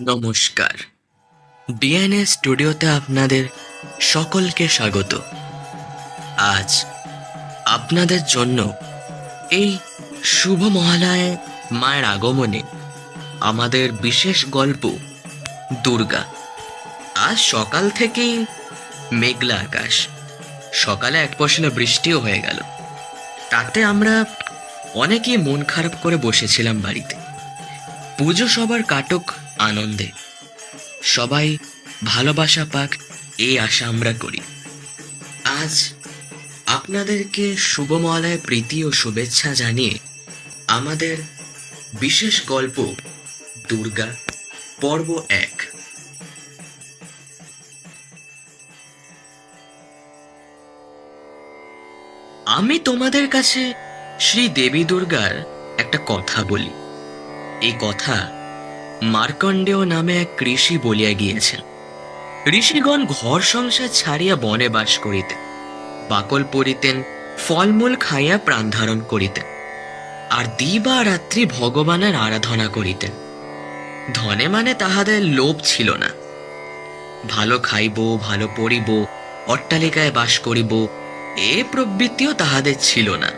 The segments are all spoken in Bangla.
নমস্কার। ডিএনএ স্টুডিওতে আপনাদের সকলকে স্বাগত। আজ আপনাদের জন্য এই শুভ মহালয়ে মায়ের আগমনে আমাদের বিশেষ গল্প দুর্গা। আজ সকাল থেকেই মেঘলা আকাশ, সকালে এক পশলা বৃষ্টিও হয়ে গেল। তাতে আমরা অনেকেই মন খারাপ করে বসেছিলাম বাড়িতে। পুজো সবার কাটুক আনন্দে, সবাই ভালোবাসা পাক, এই আশা আমরা করি। আজ আপনাদেরকে শুভ মহালয়ার প্রীতি ও শুভেচ্ছা জানিয়ে আমাদের বিশেষ গল্প দুর্গা পর্ব 1। আমি তোমাদের কাছে শ্রী দেবী দুর্গার একটা কথা বলি। এই কথা মার্কণ্ডেয় নামে এক ঋষি বলিয়া গিয়েছেন। ঋষিগণ ঘর সংসার ছাড়িয়া বনে বাস করিতেন, বাকল পড়িতেন, ফলমূল খাইয়া প্রাণ ধারণ করিতেন, আর দিবা রাত্রি ভগবানের আরাধনা করিতেন। ধনে মানে তাহাদের লোভ ছিল না। ভালো খাইব, ভালো পড়িব, অট্টালিকায় বাস করিব, এ প্রবৃত্তিও তাহাদের ছিল না।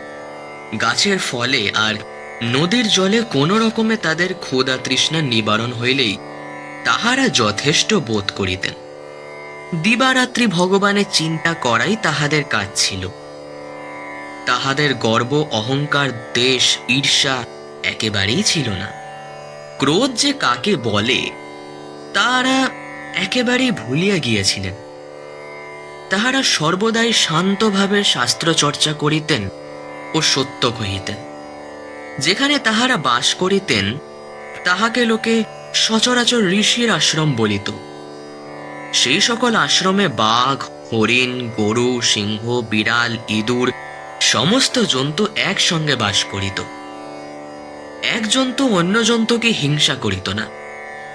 গাছের ফলে আর নদীর জলে কোনো রকমে তাদের ক্ষুধা তৃষ্ণা নিবারণ হইলেই তাহারা যথেষ্ট বোধ করিতেন। দিবারাত্রি ভগবানের চিন্তা করাই তাহাদের কাজ ছিল। তাহাদের গর্ব, অহংকার, দেশ, ঈর্ষা একেবারেই ছিল না। ক্রোধ যে কাকে বলে তাহারা একেবারেই ভুলিয়া গিয়েছিলেন। তাহারা সর্বদাই শান্তভাবে শাস্ত্র চর্চা করিতেন ও সত্য কহিতেন। যেখানে তাহারা বাস করিতেন তাহাকে লোকে সচরাচর ঋষির আশ্রম বলিত। সেই সকল আশ্রমে বাঘ, হরিণ, গরু, সিংহ, বিড়াল, ইঁদুর সমস্ত জন্তু একসঙ্গে বাস করিত। এক জন্তু অন্য জন্তুকে হিংসা করিত না।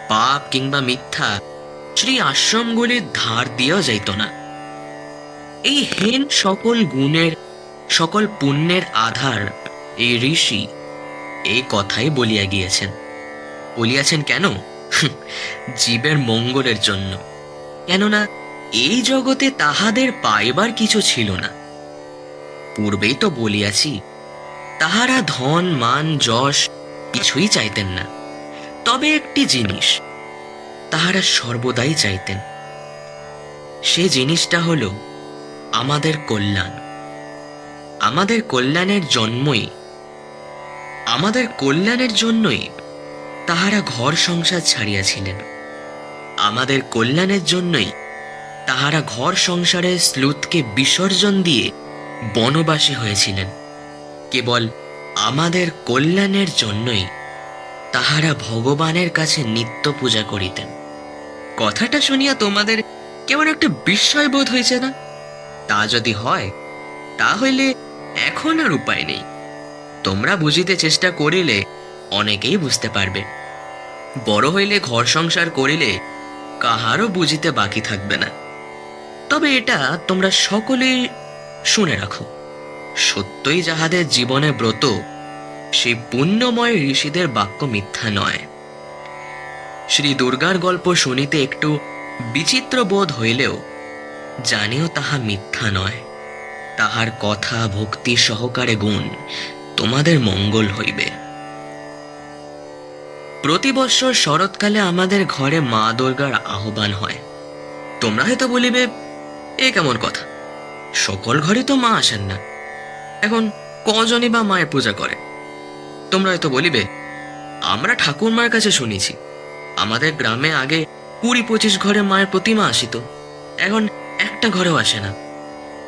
পাপ কিংবা মিথ্যা সেই আশ্রমগুলির ধার দিয়েও যাইত না। এই হীন সকল গুণের, সকল পুণ্যের আধার এই ঋষি এই কথাই বলিয়া গিয়েছেন। বলিয়াছেন কেন? জীবের মঙ্গলের জন্য। কেননা এই জগতে তাহাদের পাইবার কিছু ছিল না। পূর্বেই তো বলিয়াছি, তাহারা ধন, মান, যশ কিছুই চাইতেন না। তবে একটি জিনিস তাহারা সর্বদাই চাইতেন। সে জিনিসটা হলো আমাদের কল্যাণ। আমাদের কল্যাণের জন্যই তাহারা ঘর সংসার ছাড়িয়াছিলেন। আমাদের কল্যাণের জন্যই তাহারা ঘর সংসারের স্লুতকে বিসর্জন দিয়ে বনবাসী হয়েছিলেন। কেবল আমাদের কল্যাণের জন্যই তাহারা ভগবানের কাছে নিত্য পূজা করিতেন। কথাটা শুনিয়া তোমাদের কেমন একটা বিস্ময় বোধ হয়েছে না? তা যদি হয় তাহলে এখন আর উপায় নেই। তোমরা বুঝিতে চেষ্টা করিলে অনেকেই বুঝতে পারবে। বড় হইলে ঘর সংসার করিলে কাহারও বুঝিতে বাকি থাকবে না। তবে এটা তোমরা সকলেই শুনে রাখো, সত্যই যাহাদের জীবনে ব্রত, সেই পুণ্যময় ঋষিদের বাক্য মিথ্যা নয়। শ্রী দুর্গার গল্প শুনিতে একটু বিচিত্র বোধ হইলেও জানিও তাহা মিথ্যা নয়। তাহার কথা ভক্তি সহকারে গুণ তোমাদের মঙ্গল হইবে। প্রতি বৎসর শরৎকালে আমাদের ঘরে মা দুর্গার আহ্বান হয়। তোমরা হয়তো বলিবে, এ কেমন কথা? সকল ঘরে তো মা আসেন না, এখন কজনই বা মায়ের পূজা করে? তোমরা হয়তো বলিবে, আমরা ঠাকুরমার কাছে শুনেছি আমাদের গ্রামে আগে 20-25 ঘরে মায়ের প্রতিমা আসিত, এখন একটা ঘরেও আসে না।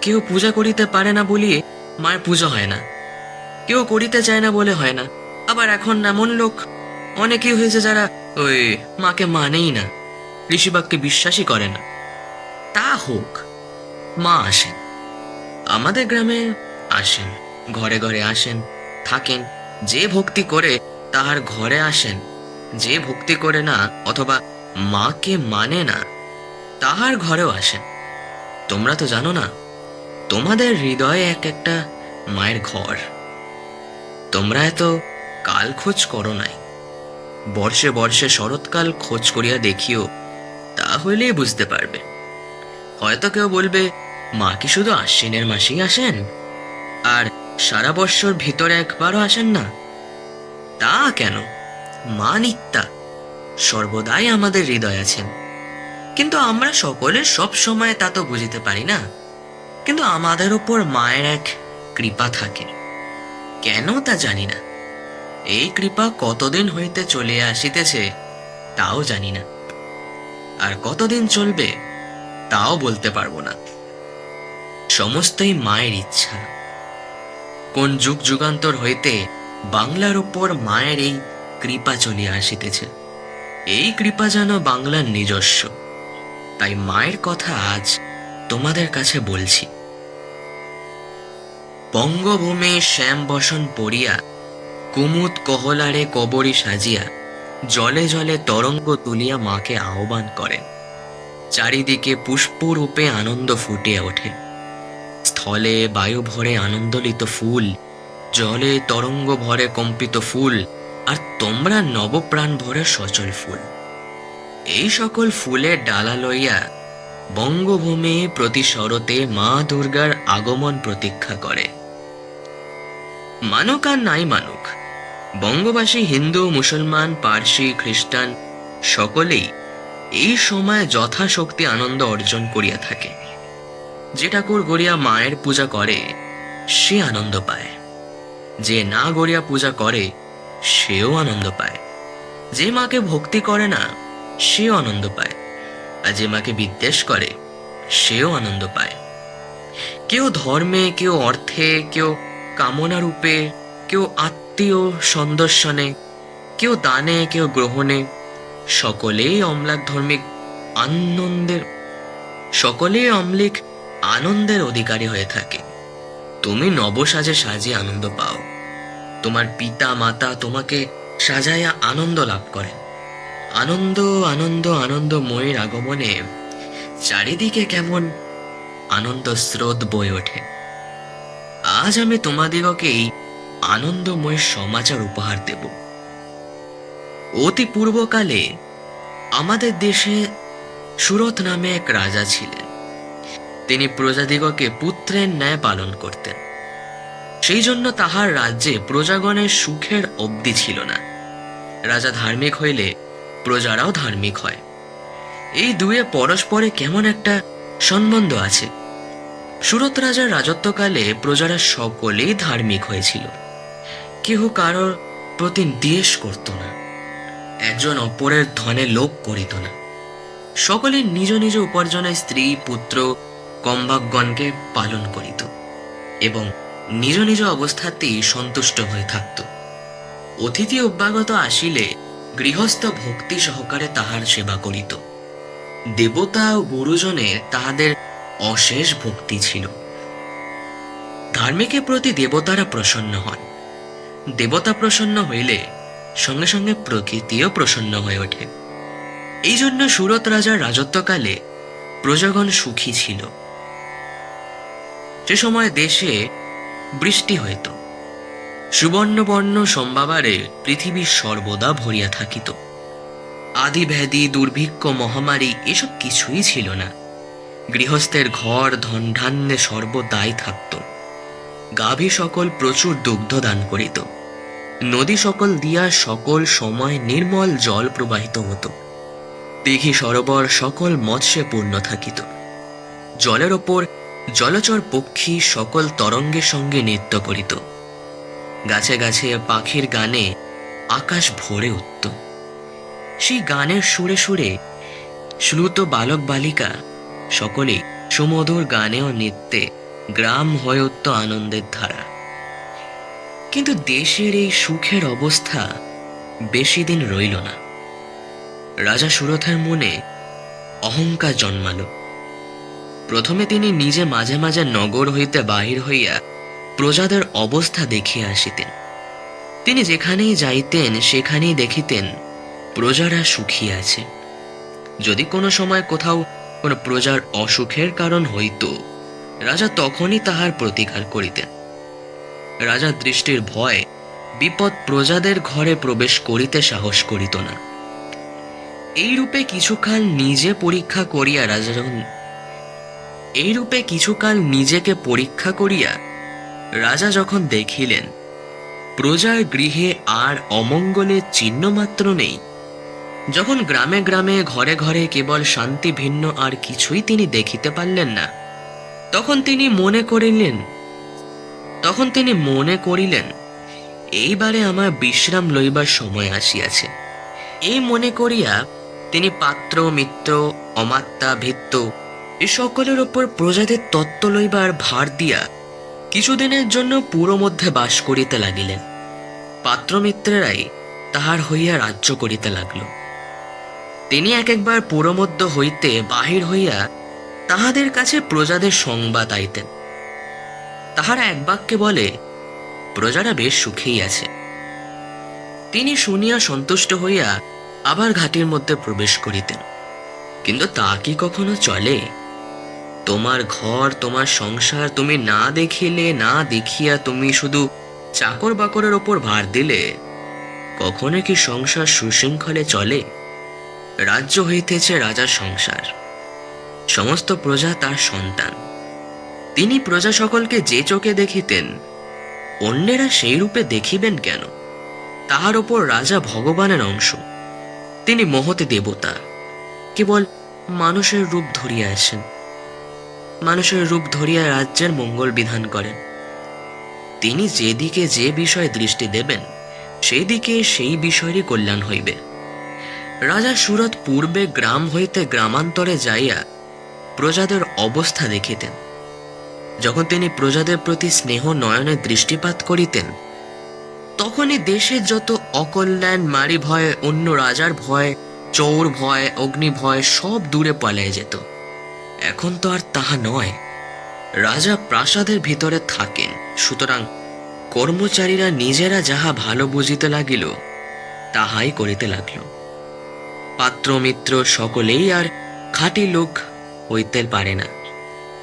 কেউ পূজা করিতে পারে না বলিয়ে মায়ের পুজো হয় না, কেউ করিতে চায় না বলে হয় না। আবার এখন এমন লোক অনেকেই হয়েছে যারা ওই মাকে মানেই না, ঋষিবাক্যে বিশ্বাসই করে না। তা হোক, মা আসেন, আমাদের গ্রামে আসেন, ঘরে ঘরে আসেন, থাকেন। যে ভক্তি করে তাহার ঘরে আসেন, যে ভক্তি করে না অথবা মাকে মানে না তাহার ঘরেও আসেন। তোমরা তো জানো না, তোমাদের হৃদয়ে এক একটা মায়ের ঘর। তোমরা এত কাল খোঁজ করো নাই, বর্ষে বর্ষে শরৎকাল খোঁজ করিয়া দেখিও, তাহলে বুঝতে পারবে। হয়তো কেউ বলবে, মা কি শুধু আশ্বিনের মাসেই আসেন আর সারা বৎসর ভিতরে একবারও আসেন না? তা কেন? মা নিত্যা সর্বদাই আমাদের হৃদয় আছেন, কিন্তু আমরা সকলে সব সময় তা তো বুঝিতে পারি না। কিন্তু আমাদের উপর মায়ের এক কৃপা থাকে, কেন তা জানি না। এই কৃপা কতদিন হইতে চলিয়া আসিতেছে তাও জানি না, আর কতদিন চলবে তাও বলতে পারবো না। সমস্তই মায়ের ইচ্ছা। কোন যুগ যুগান্তর হইতে বাংলার উপর মায়ের এই কৃপা চলিয়া আসিতেছে। এই কৃপা যেন বাংলার নিজস্ব, তাই মায়ের কথা আজ তোমাদের কাছে বলছি। বঙ্গভূমে শ্যাম বসন পড়িয়া, কুমুদ কহলারে কবরী সাজিয়া, জলে জলে তরঙ্গ তুলিয়া মাকে আহ্বান করেন। চারিদিকে পুষ্পরূপে আনন্দ ফুটিয়া ওঠে। স্থলে বায়ু ভরে আনন্দলিত ফুল, জলে তরঙ্গ ভরে কম্পিত ফুল, আর তোমরা নবপ্রাণ ভরে সচল ফুল। এই সকল ফুলের ডালা লইয়া বঙ্গভূমি প্রতি শরতে মা দুর্গার আগমন প্রতীক্ষা করে। মানুক আর নাই মানুক, বঙ্গবাসী হিন্দু, মুসলমান, পার্সি, খ্রিস্টান সকলেই এই সময় যথাশক্তি আনন্দ অর্জন করিয়া থাকে। যে ঠাকুর গড়িয়া মায়ের পূজা করে সে আনন্দ পায়, যে না গড়িয়া পূজা করে সেও আনন্দ পায়। যে মাকে ভক্তি করে না সেও আনন্দ পায়, আর যে মাকে বিদ্বেষ করে সেও আনন্দ পায়। কেউ ধর্মে, কেউ অর্থে, কেউ কামনা রূপে, কেউ আত্মীয় সন্দর্শনে, কেউ দানে, কেউ গ্রহণে, সকলেই অম্লিক আনন্দের অধিকারী হয়ে থাকে। তুমি নবসাজে সাজিয়ে আনন্দ পাও, তোমার পিতা মাতা তোমাকে সাজাইয়া আনন্দ লাভ করেন। আনন্দ আনন্দ আনন্দময়ের আগমনে চারিদিকে কেমন আনন্দ স্রোত বয়ে ওঠে। আজ আমি তোমাদিগকে এই আনন্দময় সমাচার উপহার দেব। অতি পূর্বকালে আমাদের দেশে সুরত নামে এক রাজা ছিলেন। তিনি প্রজাদিগকে পুত্রের ন্যায় পালন করতেন। সেই জন্য তাহার রাজ্যে প্রজাগণের সুখের অবধি ছিল না। রাজা ধার্মিক হইলে প্রজারাও ধার্মিক হয়, এই দুয়ে পরস্পরে কেমন একটা সম্বন্ধ আছে। সুরত রাজার রাজত্বকালে প্রজারা সকলেই ধার্মিক হয়েছিল, কেহ কারোর প্রতি দ্বেষ করত না, একজন অপরের ধনে লোভ করিত না। সকলে নিজ নিজ উপার্জনের স্ত্রী, পুত্র, কম্বাকগণকে পালন করিত এবং নিজ নিজ অবস্থাতেই সন্তুষ্ট হয়ে থাকত। অতিথি অভ্যাগত আসিলে গৃহস্থ ভক্তি সহকারে তাহার সেবা করিত। দেবতা ও গুরুজনের তাহাদের অশেষ ভক্তি ছিল। ধার্মিকের প্রতি দেবতারা প্রসন্ন হন। দেবতা প্রসন্ন হইলে সঙ্গে সঙ্গে প্রকৃতিও প্রসন্ন হয়ে ওঠে। এই জন্য সুরত রাজার রাজত্বকালে প্রজাগণ সুখী ছিল। সে সময় দেশে বৃষ্টি হইত, সুবর্ণবর্ণ সম্ভাবারে পৃথিবী সর্বদা ভরিয়া থাকিত। আদি ব্যাধি, দুর্ভিক্ষ, মহামারী এসব কিছুই ছিল না। গৃহস্থের ঘর ধনধান্যে সর্বদাই থাকত। গাভী সকল প্রচুর দুগ্ধ দান করিত। নদী সকল দিয়া সকল সময় নির্মল জল প্রবাহিত হতো। দিঘি সরোবর সকল মৎস্যে পূর্ণ থাকিত। জলের ওপর জলচর পক্ষী সকল তরঙ্গের সঙ্গে নৃত্য করিত। গাছে গাছে পাখির গানে আকাশ ভরে উঠত। সেই গানের সুরে সুরে শ্লুত বালক বালিকা সকলেই সুমধুর গানে ও নৃত্যে গ্রাম হয়ে উঠত আনন্দের ধারা। কিন্তু দেশের এই সুখের অবস্থা বেশি দিন রইল না। রাজা সুরথের মনে অহংকার জন্মালো। প্রথমে তিনি নিজে মাঝে মাঝে নগর হইতে বাহির হইয়া প্রজাদের অবস্থা দেখিয়া আসিতেন। তিনি যেখানেই যাইতেন সেখানেই দেখিতেন প্রজারা সুখী আছে। যদি কোনো সময় কোথাও কোনো প্রজার অসুখের কারণ হইত, রাজা তখনই তাহার প্রতিকার করিতেন। রাজার দৃষ্টির ভয় বিপদ প্রজাদের ঘরে প্রবেশ করিতে সাহস করিত না। এইরূপে কিছুকাল নিজেকে পরীক্ষা করিয়া রাজা যখন দেখিলেন প্রজার গৃহে আর অমঙ্গলের চিহ্ন মাত্র নেই, যখন গ্রামে গ্রামে ঘরে ঘরে কেবল শান্তি ভিন্ন আর কিছুই তিনি দেখিতে পারলেন না, তখন তিনি মনে করিলেন এইবারে আমার বিশ্রাম লইবার সময় আসিয়াছে। এই মনে করিয়া তিনি পাত্র মিত্র অমাত্যা ভিত্ত এ সকলের ওপর প্রজাদের তত্ত্ব লইবার ভার দিয়া কিছুদিনের জন্য পুরো মধ্যে বাস করিতে লাগিলেন। পাত্রমিত্রেরাই তাহার হইয়া রাজ্য করিতে লাগল। তিনি একবার পুরমধ্য হইতে বাহির হইয়া তাহাদের কাছে প্রজাদের সংবাদ আইতেন। তাহারা এক বাক্যে বলে, প্রজারা বেশ সুখেই আছে। তিনি শুনিয়া সন্তুষ্ট হইয়া আবার ঘাটির মধ্যে প্রবেশ করিতেন। কিন্তু তা কি কখনো চলে? তোমার ঘর তোমার সংসার তুমি না দেখিয়া তুমি শুধু চাকর বাকরের ওপর ভার দিলে, কখনো কি সংসার সুশৃঙ্খলে চলে? রাজ্য হইতেছে রাজার সংসার, সমস্ত প্রজা তার সন্তান। তিনি প্রজা সকলকে যে চোখে দেখিতেন, অন্যেরা সেই রূপে দেখিবেন কেন? তাহার ওপর রাজা ভগবানের অংশ, তিনি মহতে দেবতা, কেবল মানুষের রূপ ধরিয়া আসেন, মানুষের রূপ ধরিয়া রাজ্যের মঙ্গল বিধান করেন। তিনি যেদিকে যে বিষয়ে দৃষ্টি দেবেন সেই দিকে সেই বিষয়েরই কল্যাণ হইবে। রাজা সুরত পূর্বে গ্রাম হইতে গ্রামান্তরে যাইয়া প্রজাদের অবস্থা দেখিতেন। যখন তিনি প্রজাদের প্রতি স্নেহ নয়নে দৃষ্টিপাত করিতেন, তখনই দেশের যত অকল্যাণ, মারি ভয়, অন্য রাজার ভয়, চোর ভয়, অগ্নি ভয় সব দূরে পালিয়ে যেত। এখন তো আর তাহা নয়। রাজা প্রাসাদের ভিতরে থাকেন, সুতরাং কর্মচারীরা নিজেরা যাহা ভালো বুঝিতে লাগিল তাহাই করিতে লাগল। পাত্রমিত্র সকলেই আর খাঁটি লোক হইতে পারে না।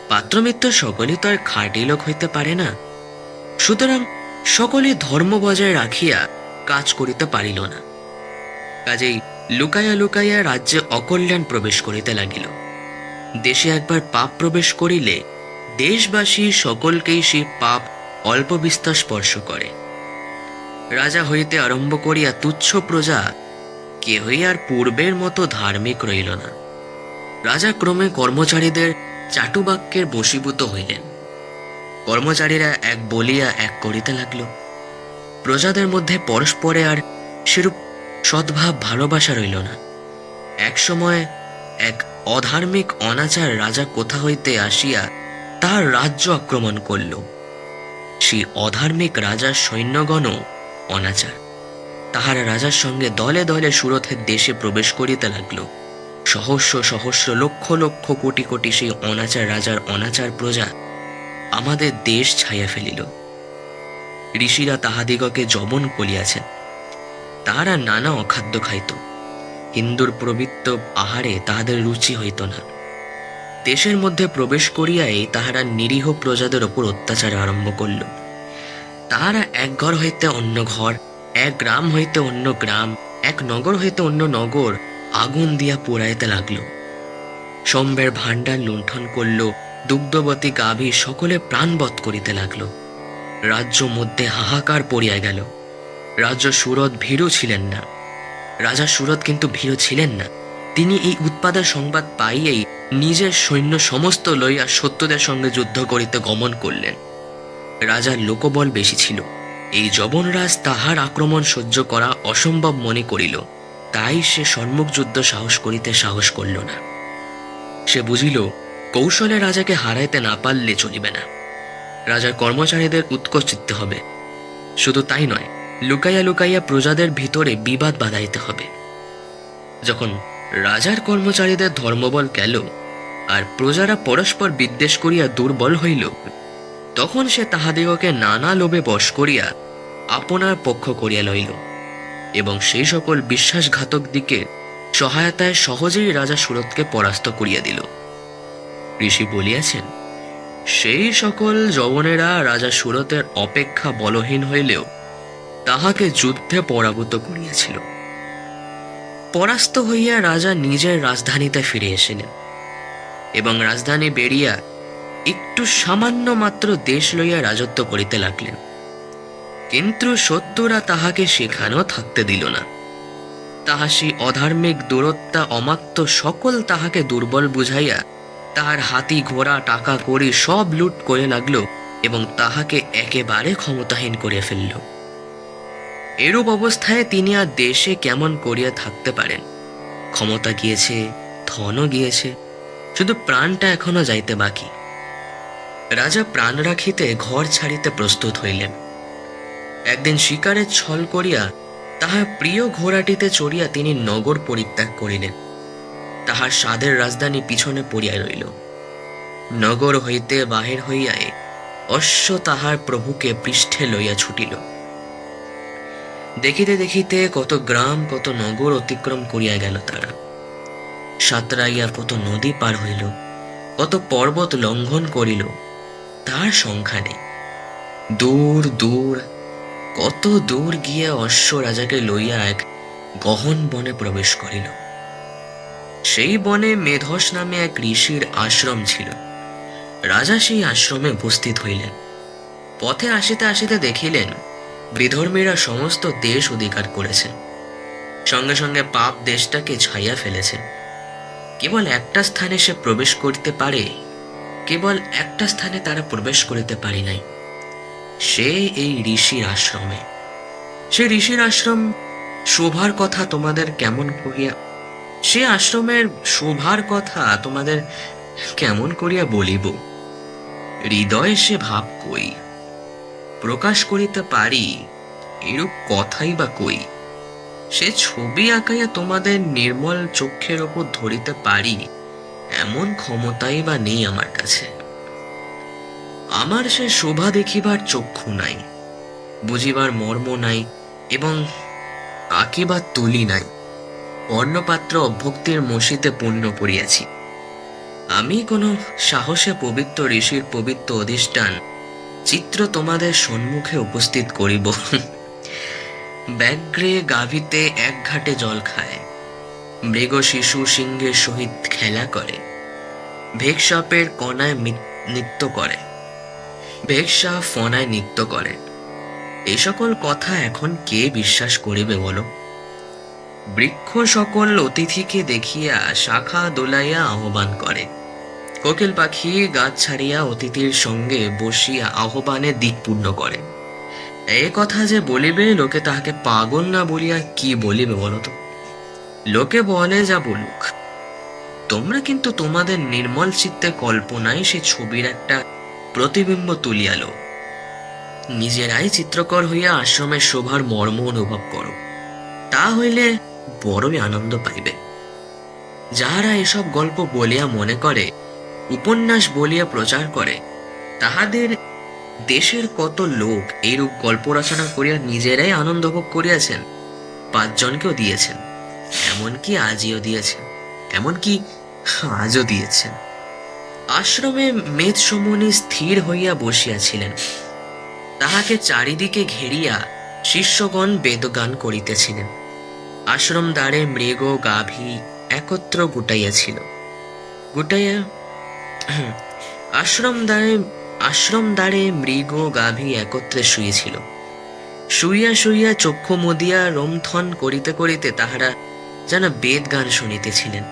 পাত্রমিত্র সকলেই তো আর খাঁটি লোক হইতে পারে না। সুতরাং সকলে ধর্ম বজায় রাখিয়া কাজ করিতে পারিল না। কাজেই লুকাইয়া লুকাইয়া রাজ্যে অকল্যাণ প্রবেশ করিতে লাগিল। দেশে একবার পাপ প্রবেশ করিলে দেশবাসী সকলকেই সেই পাপ অল্প বিস্তার স্পর্শ করে। রাজা হইতে আরম্ভ করিয়া তুচ্ছ প্রজা কেহই আর পূর্বের মতো ধার্মিক রইল না। রাজা ক্রমে কর্মচারীদের চাটুবাক্যের বশীভূত হইলেন। কর্মচারীরা এক বলিয়া এক করিতে লাগল। প্রজাদের মধ্যে পরস্পরে আর সেরূপ সদ্ভাব ভালোবাসা রইল না। এক সময় এক অধার্মিক অনাচার রাজা কোথা হইতে আসিয়া তাহার রাজ্য আক্রমণ করল। সেই অধার্মিক রাজার সৈন্যগণও অনাচার। তাহারা রাজার সঙ্গে দলে দলে সুরথের দেশে প্রবেশ করিতে লাগল। সহস্র সহস্র লক্ষ লক্ষ কোটি কোটি সেই অনাচার রাজার অনাচার প্রজা আমাদের দেশ ছাইয়া ফেলিল। ঋষিরা তাহাদিগকে যবন বলিয়াছেন। তাহারা নানা অখাদ্য খাইত। হিন্দুর প্রবৃত্ত আহারে তাহাদের রুচি হইত না। দেশের মধ্যে প্রবেশ করিয়াই তাহারা নিরীহ প্রজাদের ওপর অত্যাচার আরম্ভ করল। তাহারা এক ঘর হইতে অন্য ঘর, এক গ্রাম হইতে অন্য গ্রাম, এক নগর হইতে অন্য নগর আগুন দিয়া পোড়াইতে লাগল। সম্বের ভাণ্ডার লুণ্ঠন করল, দুগ্ধবতী গাভী সকলে প্রাণবধ করিতে লাগল। রাজ্য মধ্যে হাহাকার পড়িয়া গেল। রাজ্য সুরত ভীরু ছিলেন না। রাজা সুরত কিন্তু ভীরু ছিলেন না। তিনি এই উৎপাদের সংবাদ পাইয়েই নিজের সৈন্য সমস্ত লইয়া সত্যদের সঙ্গে যুদ্ধ করিতে গমন করলেন। রাজার লোকবল বেশি ছিল। এই যবনরাজ তাহার আক্রমণ সহ্য করা অসম্ভব মনে করিল, তাই সে সম্মুখ যুদ্ধ সাহস করিল না। সে বুঝিল কৌশলে রাজাকে হারাইতে না পারলে চলিবে না। রাজার কর্মচারীদের উৎকোচ চিত্তে হবে। শুধু তাই নয়, লুকাইয়া লুকাইয়া প্রজাদের ভিতরে বিবাদ বাঁধাইতে হবে। যখন রাজার কর্মচারীদের ধর্মবল গেল আর প্রজারা পরস্পর বিদ্বেষ করিয়া দুর্বল হইল, তখন সে তাহাদিগকে নানা লোভে বশ করিয়া আপনার পক্ষ করিয়া লইল এবং সেই সকল বিশ্বাসঘাতক দিকে সহায়তায় সহজেই রাজা সুরতকে পরাস্ত করিয়া দিল। ঋষি বলিয়াছেন, সেই সকল যবনেরা রাজা সুরতের অপেক্ষা বলহীন হইলেও তাহাকে যুদ্ধে পরাভূত করিয়াছিল। পরাস্ত হইয়া রাজা নিজের রাজধানীতে ফিরে এসিলেন এবং রাজধানী বেরিয়া একটু সামান্য মাত্র দেশ লইয়া রাজত্ব করিতে লাগলেন। কিন্তু শত্রুরা তাহাকে সেখানেও থাকতে দিল না। তাহা সেই অধার্মিক দূরত্বা অমাত্য সকল তাহাকে দুর্বল বুঝাইয়া তাহার হাতি ঘোড়া টাকা কড়ি সব লুট করে লাগলো এবং তাহাকে একেবারে ক্ষমতাহীন করিয়া ফেলল। এরূপ অবস্থায় তিনি আর দেশে কেমন করিয়া থাকতে পারেন? ক্ষমতা গিয়েছে, ধনও গিয়েছে, শুধু প্রাণটা এখনো যাইতে বাকি। রাজা প্রাণ রাখিতে ঘর ছাড়িতে প্রস্তুত হইলেন। একদিন শিকারের ছল করিয়া তাহার প্রিয় ঘোড়াটিতে চড়িয়া তিনি নগর পরিত্যাগ করিলেন। তাহার স্বাদের রাজধানী পিছনে পড়িয়া রইল। নগর হইতে বাহির হইয়াই অশ্ব তাহার প্রভুকে পৃষ্ঠে লইয়া ছুটিল। দেখিতে দেখিতে কত গ্রাম কত নগর অতিক্রম করিয়া গেল তারা। সাঁতরাইয়া কত নদী পার হইল, কত পর্বত লঙ্ঘন করিল, তার সংখ্যা নেই। দূর দূর কত দূর গিয়া অশ্ব রাজাকে লইয়া এক গহন বনে প্রবেশ করিল। সেই বনে মেধস নামে এক ঋষির আশ্রম ছিল। রাজা সেই আশ্রমে উপস্থিত হইলেন। পথে আসিতে আসিতে দেখিলেন বিধর্মীরা সমস্ত দেশ অধিকার করেছেন, সঙ্গে সঙ্গে পাপ দেশটাকে ছাইয়া ফেলেছেন। কেবল একটা স্থানে সে প্রবেশ করিতে পারে, কেবল একটা স্থানে তারা প্রবেশ করিতে পারি নাই, সে এই ঋষির আশ্রমে। সে ঋষির আশ্রম শোভার কথা তোমাদের কেমন করিয়া, সে আশ্রমের শোভার কথা তোমাদের কেমন করিয়া বলিব? হৃদয়ে সে ভাব কই, প্রকাশ করিতে পারি এরূপ কথাই বা কই? সে ছবি আঁকাইয়া তোমাদের নির্মল চক্ষের ওপর ধরিতে পারি এমন ক্ষমতাই বা নেই আমার কাছে। আমার সে শোভা দেখিবার চক্ষু নাই, বুঝিবার মর্ম নাই এবং আঁকিবার তুলি নাই। বর্ণপাত্র অভ্যক্তির মসিতে পূর্ণ করিয়াছি। আমি কোনো সাহসে পবিত্র ঋষির পবিত্র অধিষ্ঠান চিত্র তোমাদের সম্মুখে উপস্থিত করিব। ব্যাঘ্রে গাভীতে এক ঘাটে জল খায়, মৃগ শিশু সিংহের সহিত খেলা করে, ভেকসাপের কণায় নৃত্য করে, ভেকসা ফনায় নৃত্য করে। এই সকল কথা এখন কে বিশ্বাস করিবে বলো? বৃক্ষ সকল অতিথিকে দেখিয়া শাখা দোলাইয়া আহ্বান করে, কোকিল পাখি গাছ ছাড়িয়া অতিথির সঙ্গে বসিয়া আহ্বানে দিক পূর্ণ করে। এই কথা যে বলিবে, লোকে তাহাকে পাগল না বলিয়া কি বলিবে বলো তো? লোকে বলে যা বলুক, তোমরা কিন্তু তোমাদের নির্মল চিত্তে কল্পনায় সে ছবির একটা প্রতিবিম্ব তুলিয়ালো। নিজেরাই চিত্রকর হইয়া আশ্রমের শোভার মর্ম অনুভব করো, তা হইলে বড়ই আনন্দ পাইবে। যাহারা এসব গল্প বলিয়া মনে করে, উপন্যাস বলিয়া প্রচার করে, তাহাদের দেশের কত লোক এইরূপ গল্প রচনা করিয়া নিজেরাই আনন্দ ভোগ করিয়াছেন, 5 জনকেও দিয়েছেন, এমনকি আজিও দিয়েছেন, এমনকি আজও দিয়েছেন। আশ্রমে মেধসমুনি স্থির হইয়া বসিয়াছিলেন। তাহাকে চারিদিকে ঘেরিয়া শিষ্যগণ বেদগান করিতেছিলেন। আশ্রম দ্বারে মৃগ গাভী একত্র গুটাইয়াছিল। আশ্রম দ্বারে মৃগ গাভী একত্রে শুয়েছিল। শুইয়া শুইয়া চক্ষু মুদিয়া রোমথন করিতে করিতে তাহারা যেন বেদ গান শুনিতেছিলেন।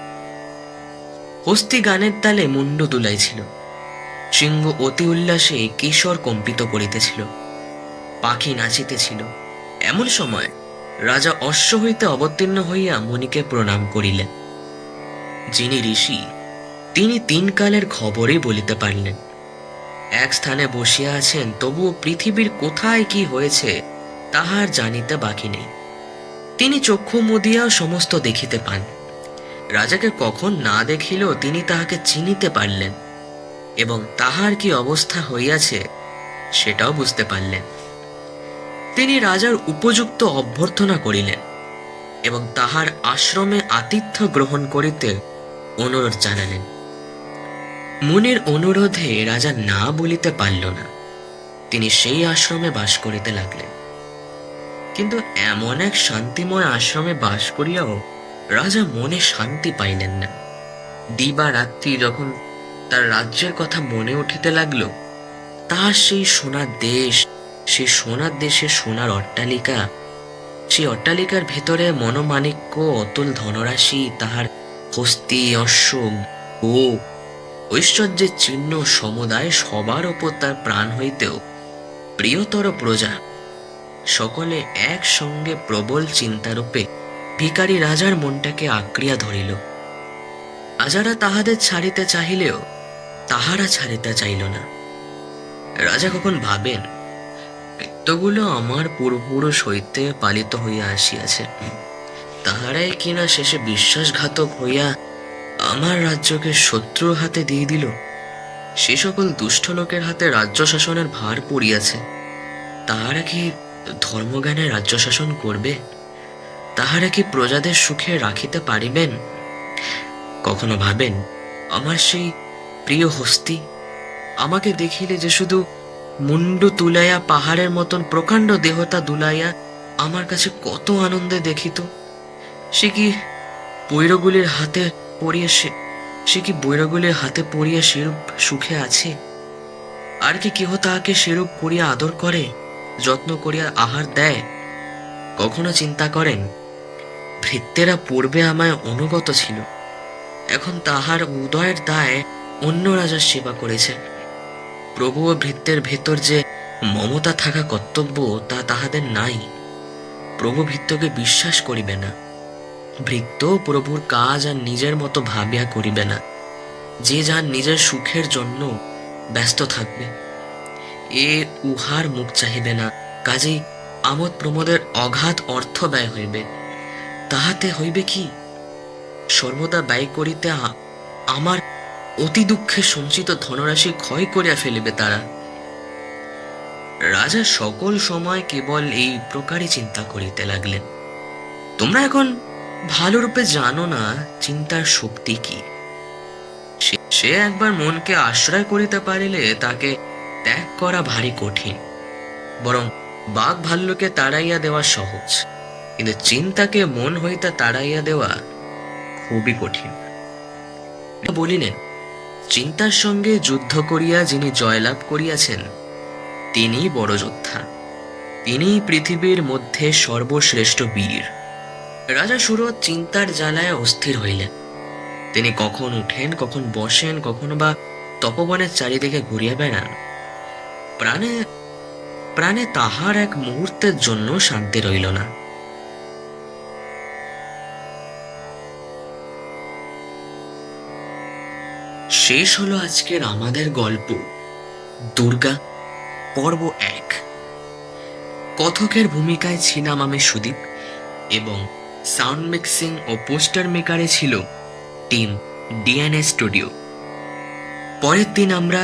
হস্তি গানের তালে মুন্ড দুলাইছিল। সিংহ অতি উল্লাসে কিশোর কম্পিত করিতেছিল, পাখি নাচিতেছিল। এমন সময় রাজা অশ্ব হইতে অবতীর্ণ হইয়া মুনিকে প্রণাম করিলেন। যিনি ঋষি, তিনি 3 কালের খবরই বলিতে পারলেন। এক স্থানে বসিয়া আছেন, তবুও পৃথিবীর কোথায় কি হয়েছে তাহার জানিতে বাকি নেই। তিনি চক্ষু মুদিয়াও সমস্ত দেখিতে পান। রাজাকে কখন না দেখিলেও তিনি তাহাকে চিনিতে পারলেন এবং তাহার কি অবস্থা হইয়াছে সেটাও বুঝতে পারলেন। তিনি রাজার উপযুক্ত অভ্যর্থনা করিলেন এবং তাহার আশ্রমে আতিথ্য গ্রহণ করিতে অনুরোধ জানালেন। মুনির অনুরোধে রাজা না বলিতে পারল না। তিনি সেই আশ্রমে বাস করিতে লাগলেন। কিন্তু এমন এক শান্তিময় আশ্রমে বাস করিয়াও রাজা মনে শান্তি পাইলেন না। দিবা রাত্রি যখন তার রাজ্যের কথা মনে উঠিতে লাগলো, তাহার সেই সোনার দেশ, সেই সোনার দেশে সোনার অট্টালিকা, সেই অট্টালিকার ভেতরে মনোমাণিক্য, অতুল ধনরাশি, তাহার হস্তি, অশ্ব, গো, ঐশ্বর্যের চিহ্ন সমুদায়, সবার ওপর তার প্রাণ হইতেও প্রিয়তর প্রজা, সকলে একসঙ্গে প্রবল চিন্তারূপে ভিখারি রাজার মনটাকে আঁকড়িয়া ধরিল। রাজারা তাহাদের ছাড়িতে চাহিলেও তাহারা ছাড়িতে চাইল না। রাজা কখন ভাবেন, এতগুলো আমার পূর্বপুরুষ হইতে পালিত হইয়া আসিয়াছে, তাহারাই কিনা শেষে বিশ্বাসঘাতক হইয়া আমার রাজ্যকে শত্রুর হাতে দিয়ে দিল। সে সকল দুষ্ট লোকের হাতে রাজ্য শাসনের ভার পড়িয়াছে, তাহারা কি ধর্মজ্ঞানে রাজ্য শাসন করবে? তাহারা কি প্রজাদের সুখে রাখিতে পারিবেন? কখনো ভাবেন, আমার সেই প্রিয় হস্তি আমাকে দেখিলে যে শুধু মুন্ডু তুলাইয়া পাহাড়ের মতন প্রকাণ্ড দেহতা দুলাইয়া আমার কাছে কত আনন্দে দেখিত, সে কি বৈরগুলির হাতে পড়িয়া সে কি বৈরগুলির হাতে পড়িয়া সেরূপ সুখে আছে? আর কি কেহ তাহাকে সেরূপ করিয়া আদর করে, যত্ন করিয়া আহার দেয়? কখনো চিন্তা করেন, ভৃত্যেরা পূর্বে আমায় অনুগত ছিল, এখন তাহার উদয়ের দায়ে অন্য রাজার সেবা করেছে। প্রভু ও ভৃত্যের ভেতর যে মমতা থাকা কর্তব্য, তা তাহাদের নাই। প্রভু ভৃত্যকে বিশ্বাস করিবে না, ভৃত্য প্রভুর কাজ আর নিজের মতো ভাবিয়া করিবে না। যে যার নিজের সুখের জন্য ব্যস্ত থাকবে, এ উহার মুখ চাহিবে না। কাজেই আমোদ প্রমোদের অগাধ অর্থ ব্যয় হইবে, তাহাতে হইবে কি? সর্বদা ব্যয় করিতে আমার অতি দুঃখে সঞ্চিত ধনরাশি ক্ষয় করিয়া ফেলিবে তারা। রাজা সকল সময় কেবল এই প্রকারই চিন্তা করিতে লাগলেন। তোমরা এখন ভালো রূপে জানো না চিন্তার শক্তি কি। সে একবার মনকে আশ্রয় করিতে পারিলে তাকে ত্যাগ করা ভারী কঠিন, বরং বাঘ ভাল্লুকে তাড়াইয়া দেওয়া সহজ, কিন্তু চিন্তাকে মন হইতে তাড়াইয়া দেওয়া খুবই কঠিন। বলিলেন, চিন্তার সঙ্গে যুদ্ধ করিয়া যিনি জয়লাভ করিয়াছেন তিনি বড় যোদ্ধা, তিনি পৃথিবীর মধ্যে সর্বশ্রেষ্ঠ বীর। রাজা সুরত চিন্তার জ্বালায় অস্থির হইলেন। তিনি কখন উঠেন, কখন বসেন, কখনো বা তপবনের চারিদিকে ঘুরিয়া বেড়ান। প্রাণে প্রাণে তাহার এক মুহূর্তের জন্য শান্তি রইল না। শেষ হলো আজকের আমাদের গল্প দুর্গা পর্ব 1। কথকের ভূমিকায় ছিলাম আমি সুদীপ, এবং সাউন্ড মিক্সিং ও পোস্টার মেকারে ছিল টিম ডিএনএ স্টুডিও। পরের দিন আমরা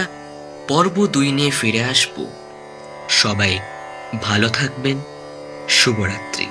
পর্ব 2 নিয়ে ফিরে আসব। সবাই ভালো থাকবেন। শুভরাত্রি।